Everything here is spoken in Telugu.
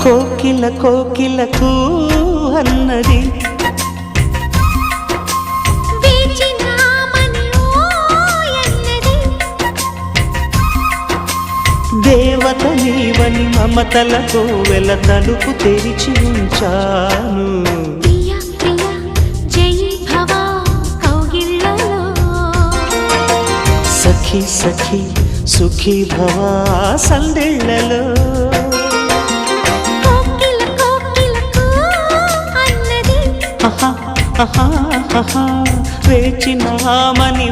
కోకిల కోకిలకు అన్నది దేవత నీవని మమతలతో వెల తలుపు తెరిచి ఉంచాను. సఖీ సఖీ సుఖీ భవా సందెళ్ళలో వేచినామని